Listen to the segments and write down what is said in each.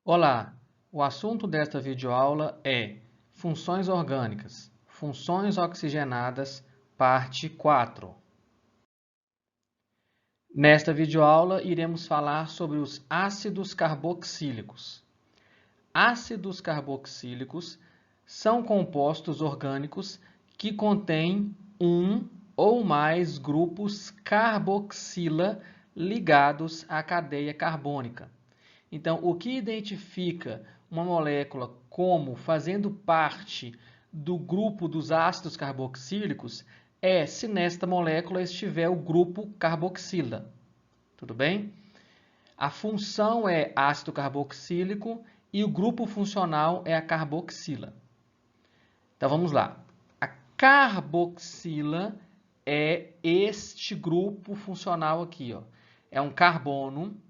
Olá, o assunto desta videoaula é Funções orgânicas, funções oxigenadas, parte 4. Nesta videoaula, iremos falar sobre os ácidos carboxílicos. Ácidos carboxílicos são compostos orgânicos que contêm um ou mais grupos carboxila ligados à cadeia carbônica. Então, o que identifica uma molécula como fazendo parte do grupo dos ácidos carboxílicos é se nesta molécula estiver o grupo carboxila. Tudo bem? A função é ácido carboxílico e o grupo funcional é a carboxila. Então, vamos lá. A carboxila é este grupo funcional aqui, ó. É um carbono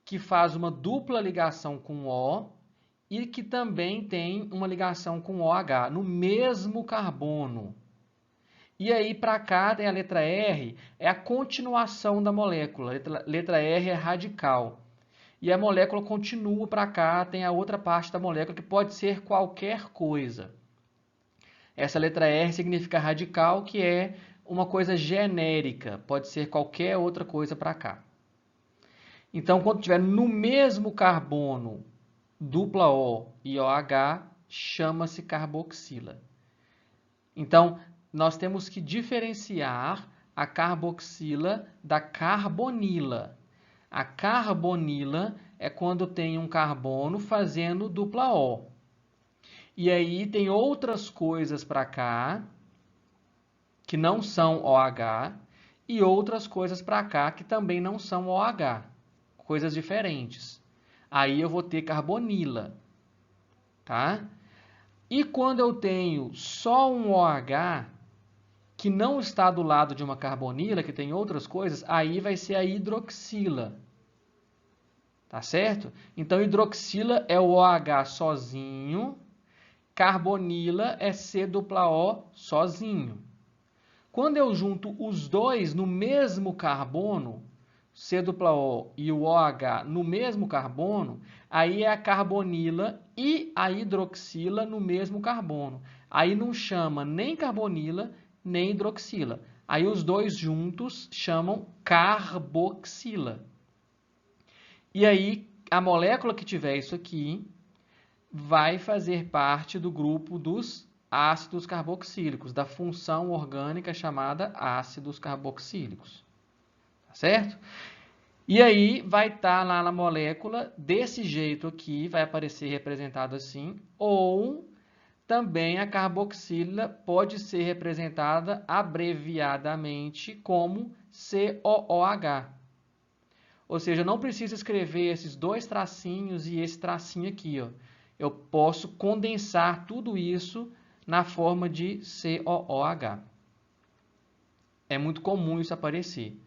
que faz uma dupla ligação com O e que também tem uma ligação com OH no mesmo carbono. E aí, para cá, tem a letra R, é a continuação da molécula. A letra R é radical. E a molécula continua para cá, tem a outra parte da molécula que pode ser qualquer coisa. Essa letra R significa radical, que é uma coisa genérica, pode ser qualquer outra coisa para cá. Então, quando tiver no mesmo carbono, dupla O e OH, chama-se carboxila. Então, nós temos que diferenciar a carboxila da carbonila. A carbonila é quando tem um carbono fazendo dupla O. E aí tem outras coisas para cá, que não são OH, e outras coisas para cá que também não são OH. Coisas diferentes. Aí eu vou ter carbonila, tá? E quando eu tenho só um OH, que não está do lado de uma carbonila, que tem outras coisas, aí vai ser a hidroxila. Tá certo? Então, hidroxila é o OH sozinho, carbonila é C-O sozinho. Quando eu junto os dois no mesmo carbono, C-O e o OH no mesmo carbono, aí é a carbonila e a hidroxila no mesmo carbono. Aí não chama nem carbonila, nem hidroxila. Aí os dois juntos chamam carboxila. E aí a molécula que tiver isso aqui vai fazer parte do grupo dos ácidos carboxílicos, da função orgânica chamada ácidos carboxílicos. Tá certo? E aí vai estar lá na molécula desse jeito aqui, vai aparecer representado assim, ou também a carboxila pode ser representada abreviadamente como COOH. Ou seja, não preciso escrever esses dois tracinhos e esse tracinho aqui, ó. Eu posso condensar tudo isso na forma de COOH. É muito comum isso aparecer.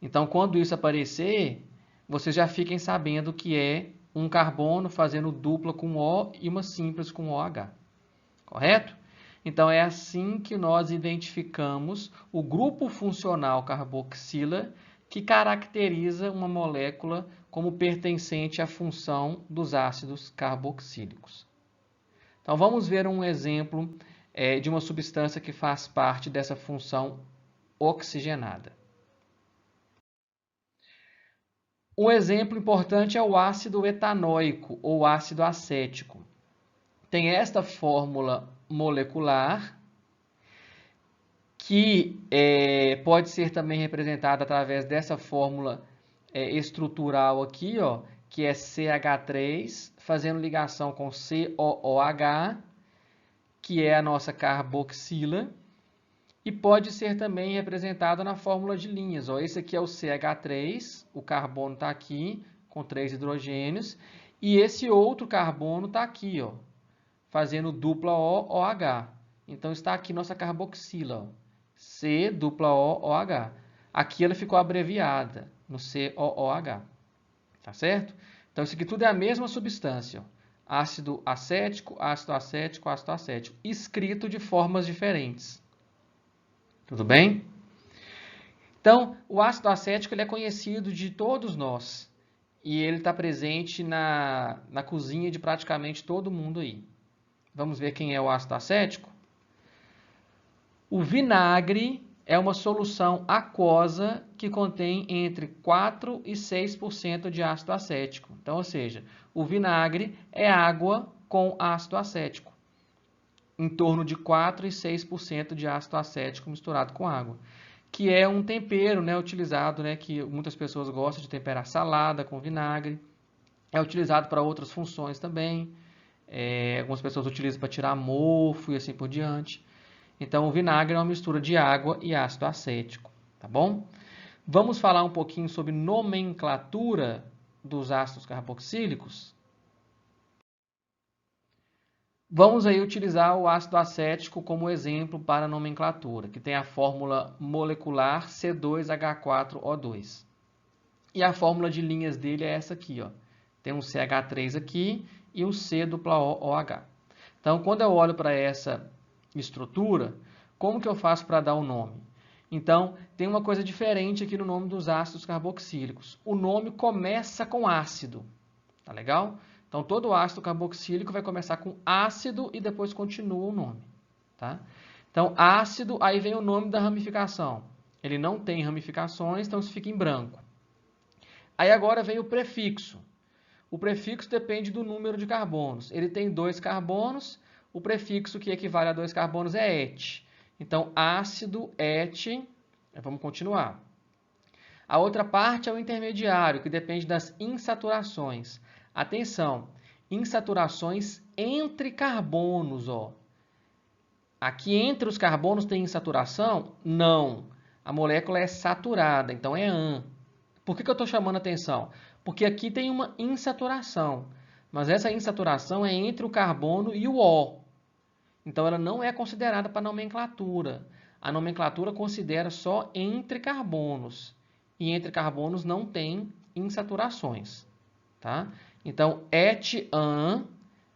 Então, quando isso aparecer, vocês já fiquem sabendo que é um carbono fazendo dupla com O e uma simples com OH. Correto? Então, é assim que nós identificamos o grupo funcional carboxila que caracteriza uma molécula como pertencente à função dos ácidos carboxílicos. Então, vamos ver um exemplo de uma substância que faz parte dessa função oxigenada. Um exemplo importante é o ácido etanóico ou ácido acético. Tem esta fórmula molecular que pode ser também representada através dessa fórmula estrutural aqui, ó, que é CH3, fazendo ligação com COOH, que é a nossa carboxila, e pode ser também representada na fórmula de linhas. Ó. Esse aqui é o CH3, o carbono está aqui, com 3 hidrogênios, e esse outro carbono está aqui, ó, fazendo dupla OOH. Então, está aqui nossa carboxila, ó, C-O-OH. Aqui ela ficou abreviada no COOH. Tá certo? Então, isso aqui tudo é a mesma substância. Ó. Ácido acético, ácido acético, ácido acético. Escrito de formas diferentes. Tudo bem? Então, o ácido acético ele é conhecido de todos nós. e ele está presente na cozinha de praticamente todo mundo aí. Vamos ver quem é o ácido acético? O vinagre é uma solução aquosa que contém entre 4 e 6% de ácido acético. Então, ou seja, o vinagre é água com ácido acético. Em torno de 4 e 6% de ácido acético misturado com água. Que é um tempero, né, utilizado, né, que muitas pessoas gostam de temperar salada com vinagre. É utilizado para outras funções também. Algumas pessoas utilizam para tirar mofo e assim por diante. Então, o vinagre é uma mistura de água e ácido acético, tá bom? Vamos falar um pouquinho sobre nomenclatura dos ácidos carboxílicos? Vamos aí utilizar o ácido acético como exemplo para a nomenclatura, que tem a fórmula molecular C2H4O2. E a fórmula de linhas dele é essa aqui, ó. Tem um CH3 aqui e um C-OOH. Então, quando eu olho para essa estrutura, como que eu faço para dar o nome? Então, tem uma coisa diferente aqui no nome dos ácidos carboxílicos. O nome começa com ácido, tá legal? Então, todo ácido carboxílico vai começar com ácido e depois continua o nome, tá? Então, ácido, aí vem o nome da ramificação. Ele não tem ramificações, então isso fica em branco. Aí agora vem o prefixo. O prefixo depende do número de carbonos. Ele tem 2 carbonos, o prefixo que equivale a 2 carbonos é et. Então, ácido, et, vamos continuar. A outra parte é o intermediário, que depende das insaturações. Atenção, insaturações entre carbonos, ó. Aqui entre os carbonos tem insaturação? Não. A molécula é saturada, então é an. Por que eu estou chamando a atenção? Porque aqui tem uma insaturação, mas essa insaturação é entre o carbono e o O. Então, ela não é considerada para nomenclatura. A nomenclatura considera só entre carbonos. E entre carbonos não tem insaturações. Tá? Então, et-an.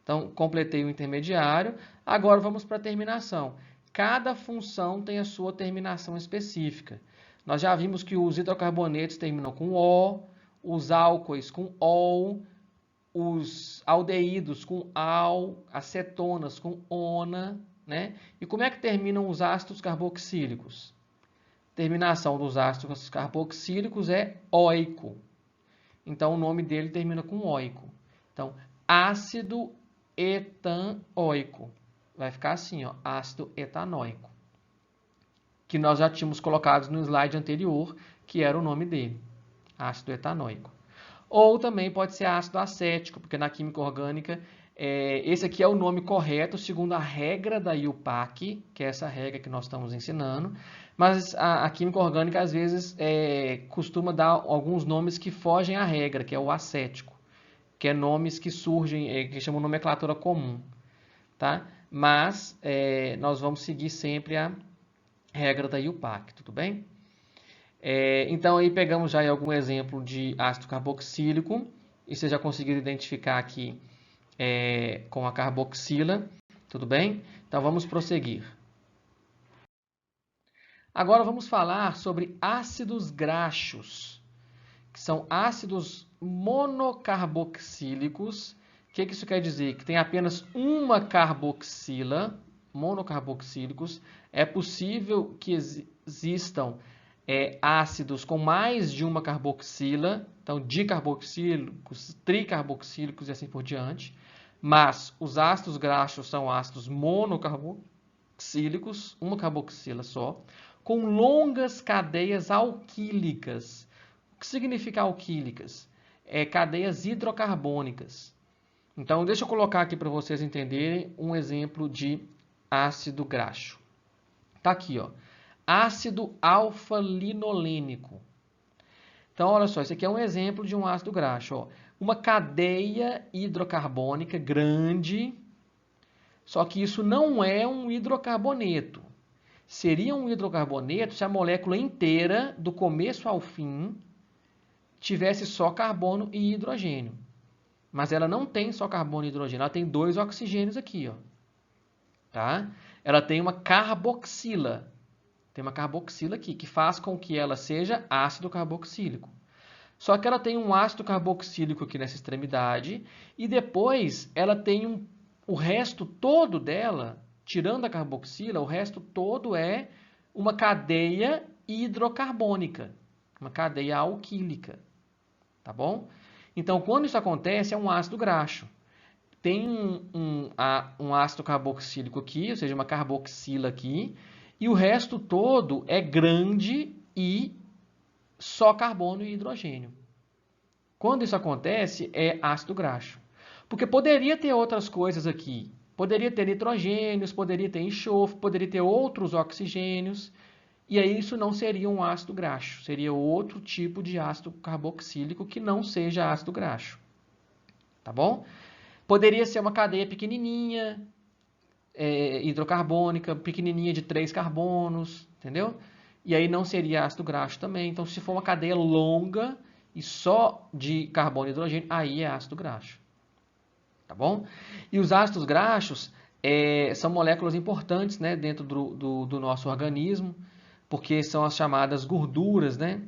Então, completei o intermediário. Agora, vamos para a terminação. Cada função tem a sua terminação específica. Nós já vimos que os hidrocarbonetos terminam com O, os álcoois com OL, os aldeídos com AL, as cetonas com ONA, né? E como é que terminam os ácidos carboxílicos? Terminação dos ácidos carboxílicos é oico. Então, o nome dele termina com oico. Então, ácido etanoico. Vai ficar assim, ó, ácido etanóico. Que nós já tínhamos colocado no slide anterior, que era o nome dele, ácido etanoico. Ou também pode ser ácido acético, porque na química orgânica, esse aqui é o nome correto, segundo a regra da IUPAC, que é essa regra que nós estamos ensinando. Mas a química orgânica, às vezes, costuma dar alguns nomes que fogem à regra, que é o acético, que é nomes que surgem, que chamam nomenclatura comum. Tá? Mas nós vamos seguir sempre a regra da IUPAC, tudo bem? Então, aí pegamos já algum exemplo de ácido carboxílico, e você já conseguiu identificar aqui com a carboxila, tudo bem? Então, vamos prosseguir. Agora, vamos falar sobre ácidos graxos, que são ácidos monocarboxílicos. O que isso quer dizer? Que tem apenas uma carboxila, monocarboxílicos. É possível que existam ácidos com mais de uma carboxila, então dicarboxílicos, tricarboxílicos e assim por diante. Mas os ácidos graxos são ácidos monocarboxílicos, uma carboxila só, com longas cadeias alquílicas. O que significa alquílicas? Cadeias hidrocarbônicas. Então, deixa eu colocar aqui para vocês entenderem um exemplo de ácido graxo. Está aqui, ó. Ácido alfa-linolênico. Então, olha só, esse aqui é um exemplo de um ácido graxo. Ó. Uma cadeia hidrocarbônica grande, só que isso não é um hidrocarboneto. Seria um hidrocarboneto se a molécula inteira, do começo ao fim, tivesse só carbono e hidrogênio. Mas ela não tem só carbono e hidrogênio, ela tem 2 oxigênios aqui. Ó. Tá? Ela tem uma carboxila. Tem uma carboxila aqui, que faz com que ela seja ácido carboxílico. Só que ela tem um ácido carboxílico aqui nessa extremidade e depois ela tem o resto todo dela, tirando a carboxila, o resto todo é uma cadeia hidrocarbônica, uma cadeia alquílica, tá bom? Então, quando isso acontece, é um ácido graxo. Tem um ácido carboxílico aqui, ou seja, uma carboxila aqui, e o resto todo é grande e só carbono e hidrogênio. Quando isso acontece, é ácido graxo. Porque poderia ter outras coisas aqui. Poderia ter nitrogênios, poderia ter enxofre, poderia ter outros oxigênios. E aí isso não seria um ácido graxo. Seria outro tipo de ácido carboxílico que não seja ácido graxo. Tá bom? Poderia ser uma cadeia pequenininha, hidrocarbônica, pequenininha de 3 carbonos, entendeu? E aí não seria ácido graxo também. Então, se for uma cadeia longa e só de carbono e hidrogênio, aí é ácido graxo. Tá bom? E os ácidos graxos são moléculas importantes, né, dentro do nosso organismo, porque são as chamadas gorduras, né?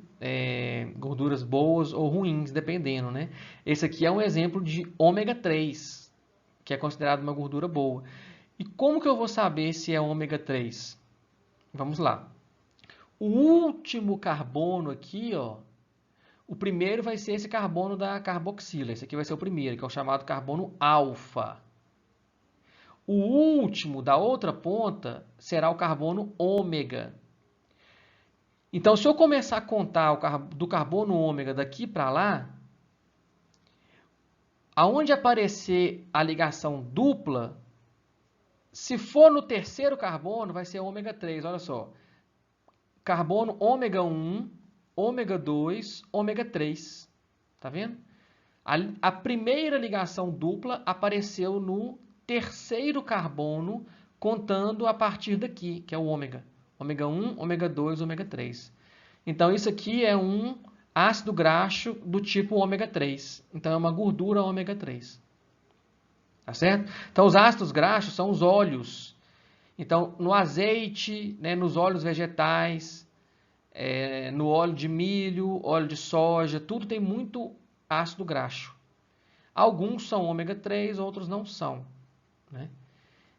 Gorduras boas ou ruins, dependendo, né? Esse aqui é um exemplo de ômega 3, que é considerado uma gordura boa. E como que eu vou saber se é ômega 3? Vamos lá. O último carbono aqui, ó, o primeiro vai ser esse carbono da carboxila. Esse aqui vai ser o primeiro, que é o chamado carbono alfa. O último da outra ponta será o carbono ômega. Então, se eu começar a contar do carbono ômega daqui para lá, aonde aparecer a ligação dupla, se for no terceiro carbono, vai ser ômega 3. Olha só. Carbono ômega 1, ômega 2, ômega 3. Tá vendo? A primeira ligação dupla apareceu no terceiro carbono, contando a partir daqui, que é o ômega. Ômega 1, ômega 2, ômega 3. Então, isso aqui é um ácido graxo do tipo ômega 3. Então, é uma gordura ômega 3. Tá certo? Então, os ácidos graxos são os óleos. Então, no azeite, né, nos óleos vegetais, no óleo de milho, óleo de soja, tudo tem muito ácido graxo. Alguns são ômega 3, outros não são. Né?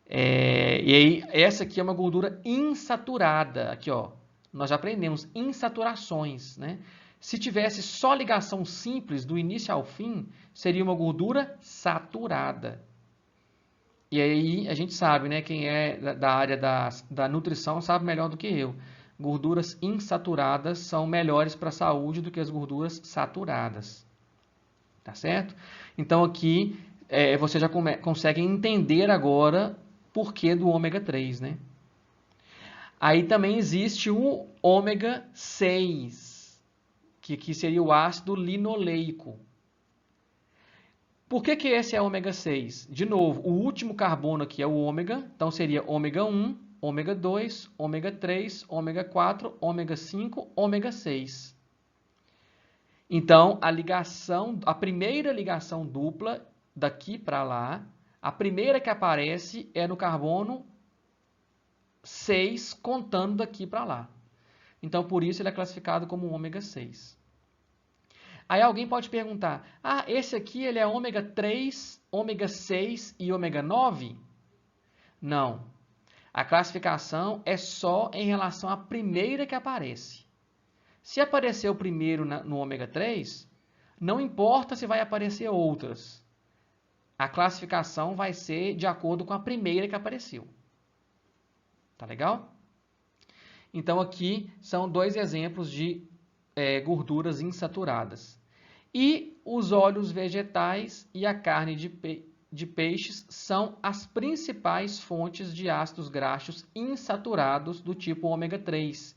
E aí, essa aqui é uma gordura insaturada. Aqui, ó, nós já aprendemos insaturações. Né? Se tivesse só ligação simples do início ao fim, seria uma gordura saturada. E aí a gente sabe, né? Quem é da área da nutrição sabe melhor do que eu. Gorduras insaturadas são melhores para a saúde do que as gorduras saturadas. Tá certo? Então aqui você já consegue entender agora por que do ômega 3, né? Aí também existe o ômega 6, que aqui seria o ácido linoleico. Por que esse é ômega 6? De novo, o último carbono aqui é o ômega, então seria ômega 1, ômega 2, ômega 3, ômega 4, ômega 5, ômega 6. Então, a primeira ligação dupla daqui para lá, a primeira que aparece é no carbono 6, contando daqui para lá. Então, por isso ele é classificado como ômega 6. Aí alguém pode perguntar, esse aqui ele é ômega 3, ômega 6 e ômega 9? Não. A classificação é só em relação à primeira que aparece. Se aparecer o primeiro no ômega 3, não importa se vai aparecer outras. A classificação vai ser de acordo com a primeira que apareceu. Tá legal? Então aqui são dois exemplos de gorduras insaturadas. E os óleos vegetais e a carne de peixes são as principais fontes de ácidos graxos insaturados do tipo ômega 3,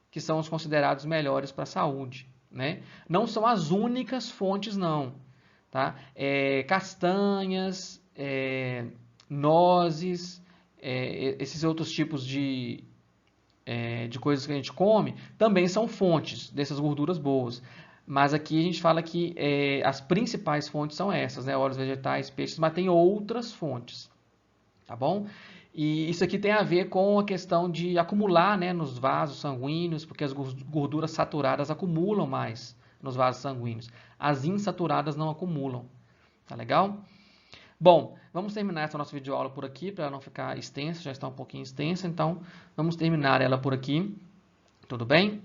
que são os considerados melhores para a saúde. Né? Não são as únicas fontes, não. Tá? Castanhas, nozes, esses outros tipos de coisas que a gente come, também são fontes dessas gorduras boas. Mas aqui a gente fala que as principais fontes são essas, né? Óleos vegetais, peixes, mas tem outras fontes. Tá bom? E isso aqui tem a ver com a questão de acumular, né, nos vasos sanguíneos, porque as gorduras saturadas acumulam mais nos vasos sanguíneos. As insaturadas não acumulam. Tá legal? Bom, vamos terminar essa nossa videoaula por aqui, para ela não ficar extensa, já está um pouquinho extensa, então vamos terminar ela por aqui. Tudo bem?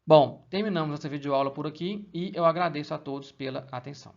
Bom, terminamos essa videoaula por aqui e eu agradeço a todos pela atenção.